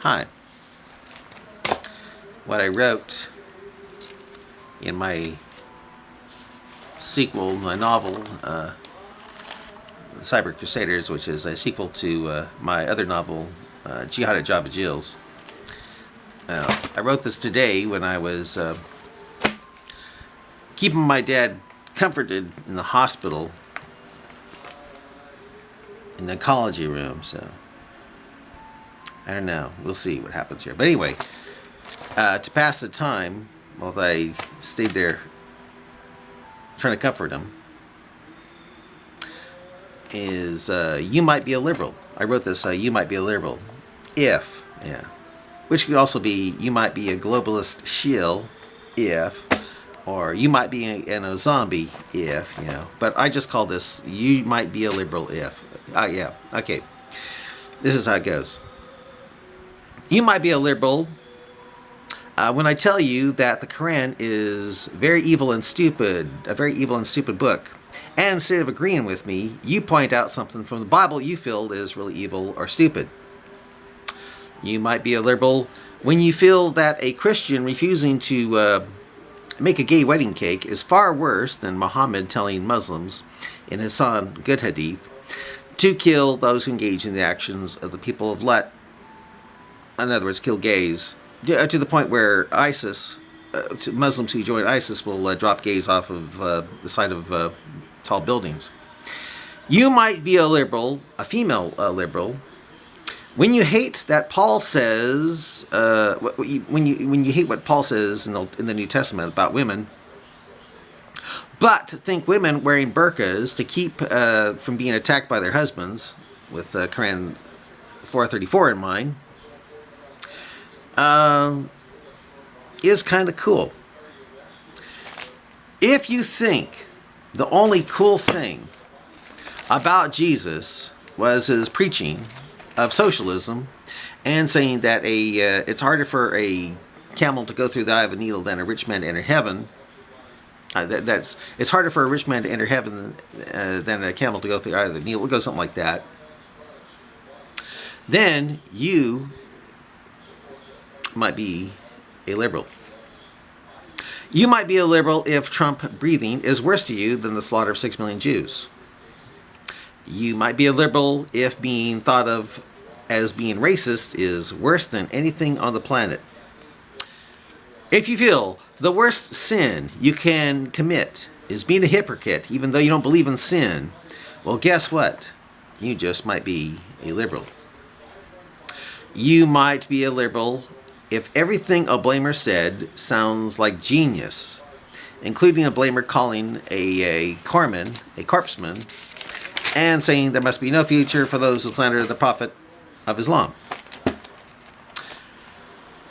Hi. What I wrote in my sequel, my novel, The Cyber Crusaders, which is a sequel to my other novel, Jihad at Java Jills. I wrote this today when I was keeping my dad comforted in the hospital, in the oncology room, so I don't know. We'll see what happens here. But anyway, to pass the time while I stayed there trying to comfort him is you might be a liberal. I wrote this, you might be a liberal if, which could also be you might be a globalist shill if, or you might be an Ozombie if, But I just call this you might be a liberal if. Okay. This is how it goes. You might be a liberal when I tell you that the Quran is very evil and stupid, a very evil and stupid book. And instead of agreeing with me, you point out something from the Bible you feel is really evil or stupid. You might be a liberal when you feel that a Christian refusing to make a gay wedding cake is far worse than Muhammad telling Muslims in his good hadith to kill those who engage in the actions of the people of Lut. In other words, kill gays, to the point where ISIS, Muslims who join ISIS will drop gays off of the side of tall buildings. You might be a liberal, a female liberal, when you hate that Paul says, when you hate what Paul says in the New Testament about women, but think women wearing burqas to keep from being attacked by their husbands, with Quran 434 in mind, is kind of cool. If you think the only cool thing about Jesus was his preaching of socialism and saying that it's harder for a camel to go through the eye of a needle than a rich man to enter heaven, it's harder for a rich man to enter heaven than a camel to go through the eye of the needle, it goes something like that, then you might be a liberal. You might be a liberal if Trump breathing is worse to you than the slaughter of 6 million Jews. You might be a liberal if being thought of as being racist is worse than anything on the planet. If you feel the worst sin you can commit is being a hypocrite, even though you don't believe in sin, well, guess what? You just might be a liberal. You might be a liberal if everything a blamer said sounds like genius, including a blamer calling a corpseman, and saying there must be no future for those who slander the Prophet of Islam.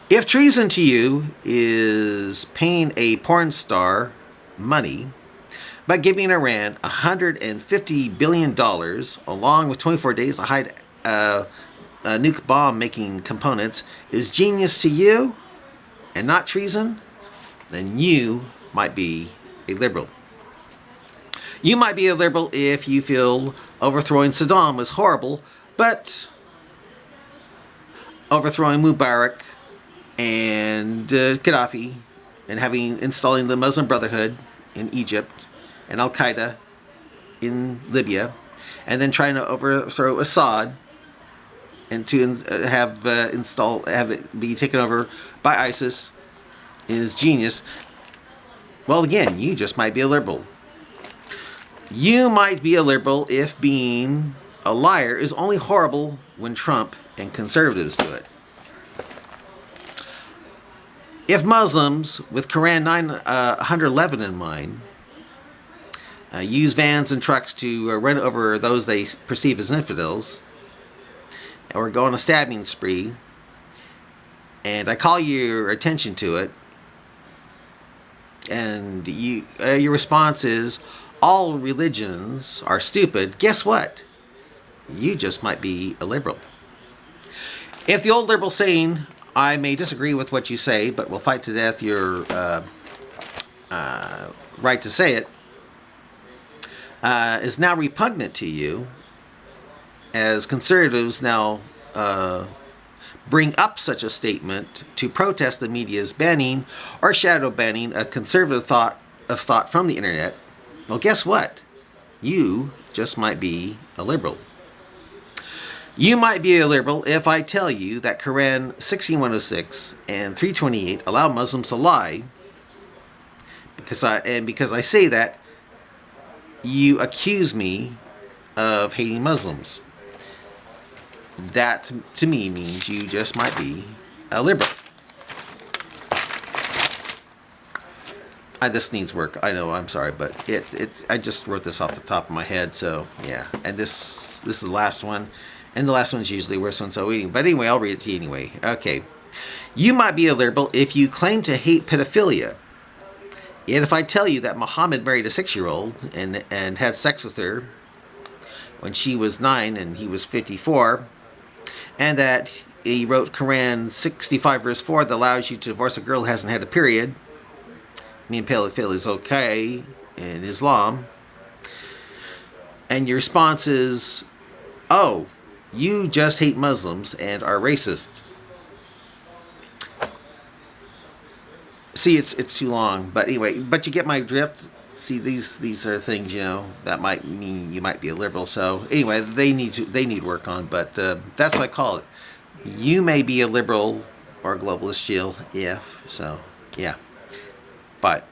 If treason to you is paying a porn star money by giving Iran $150 billion along with 24 days to hide nuke bomb making components is genius to you and not treason, then you might be a liberal. You might be a liberal if you feel overthrowing Saddam was horrible, but overthrowing Mubarak and Gaddafi and installing the Muslim Brotherhood in Egypt and Al-Qaeda in Libya and then trying to overthrow Assad and to have it be taken over by ISIS is genius. Well, again, you just might be a liberal. You might be a liberal if being a liar is only horrible when Trump and conservatives do it. If Muslims, with Quran 911 in mind, use vans and trucks to run over those they perceive as infidels, or go on a stabbing spree, and I call your attention to it, and your response is, all religions are stupid, guess what? You just might be a liberal. If the old liberal saying, I may disagree with what you say, but will fight to death your right to say it, is now repugnant to you, as conservatives now bring up such a statement to protest the media's banning or shadow banning of conservative thought from the internet, well, guess what? You just might be a liberal. You might be a liberal if I tell you that Quran 16106 and 328 allow Muslims to lie, because I say that, you accuse me of hating Muslims. That to me means you just might be a liberal. This needs work. I know. I'm sorry, but it's. I just wrote this off the top of my head, so yeah. And this is the last one, and the last one's usually worse one. So but anyway, I'll read it to you anyway. Okay, you might be a liberal if you claim to hate pedophilia. Yet if I tell you that Muhammad married a 6-year-old and had sex with her when she was 9 and he was 54, and that he wrote Quran 65 verse 4 that allows you to divorce a girl who hasn't had a period, mean pedophilia is okay in Islam, and your response is, oh, you just hate Muslims and are racist. See, it's too long, but anyway, but you get my drift. See, these are things, you know, that might mean you might be a liberal. So anyway, they need work on, but that's what I call it. You may be a liberal or a globalist shill if so. Yeah, but